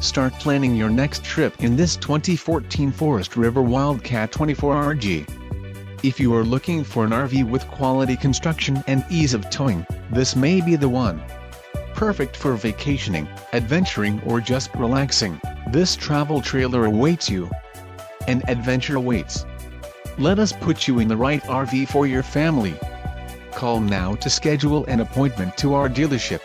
Start planning your next trip in this 2014 Forest River Wildcat 24RG. If you are looking for an RV with quality construction and ease of towing, this may be the one. Perfect for vacationing, adventuring or just relaxing, this travel trailer awaits you. An adventure awaits. Let us put you in the right RV for your family. Call now to schedule an appointment to our dealership.